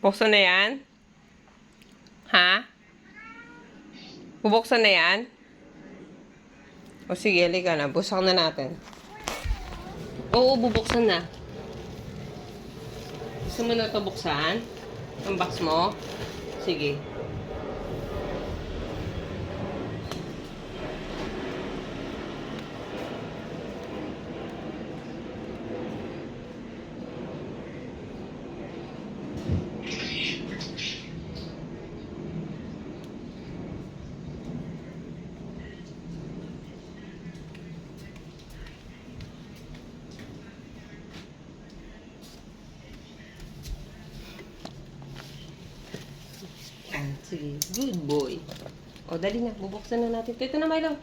Buksan na yan? Ha? Bubuksan na yan? O sige, halika na. Buksan na natin. Oo, bubuksan na. Gusto mo na ito buksan? Ang box mo? Sige. Sige, good boy. O, dali na. Bubuksan na natin. Ito na, Milo.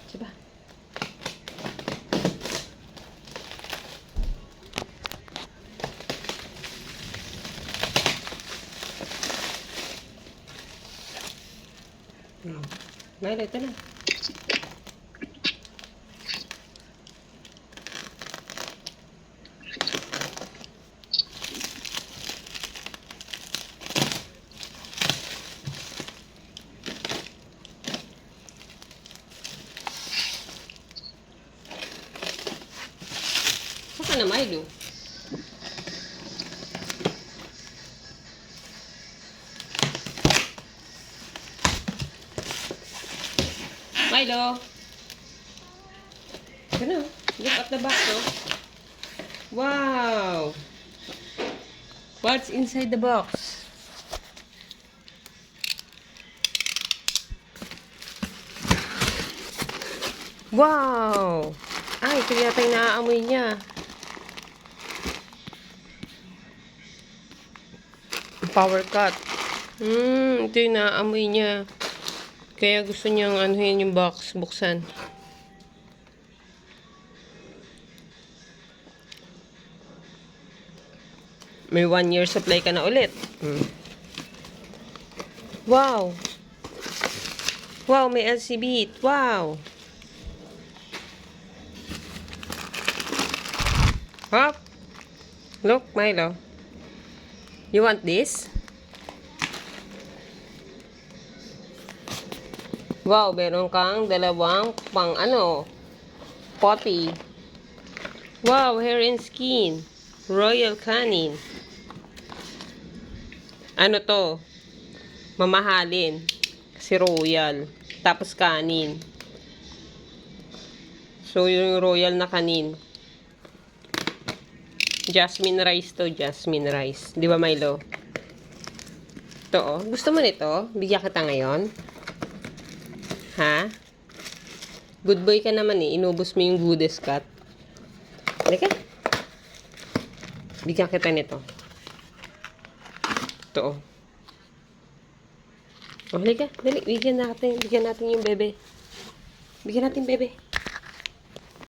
Diba? Milo, ito na. Saka na, Milo. Milo. Ito na. Look at the box, oh. Wow. What's inside the box? Wow. Ay, ito yata yung naaamoy niya. Power cut. Ito yung naaamoy niya. Kaya gusto niyang anuhin yung box, buksan. May 1 year supply ka na ulit. Wow. Wow, may LCD. Wow. Hop. Look, Milo. You want this? Wow, meron kang dalawang potty. Wow, hair and skin. Royal Canin. Ano to? Mamahalin. Kasi royal. Tapos canin. So, yung royal na canin. Jasmine rice to, jasmine rice. Di ba, Milo? Ito, oh. Gusto mo nito? Bigyan kita ngayon? Ha? Good boy ka naman eh. Inubos mo yung goodies cut. Halika. Bigyan kita nito. Ito, oh. Oh, halika. Dali. Bigyan natin yung bebe. Bigyan natin bebe.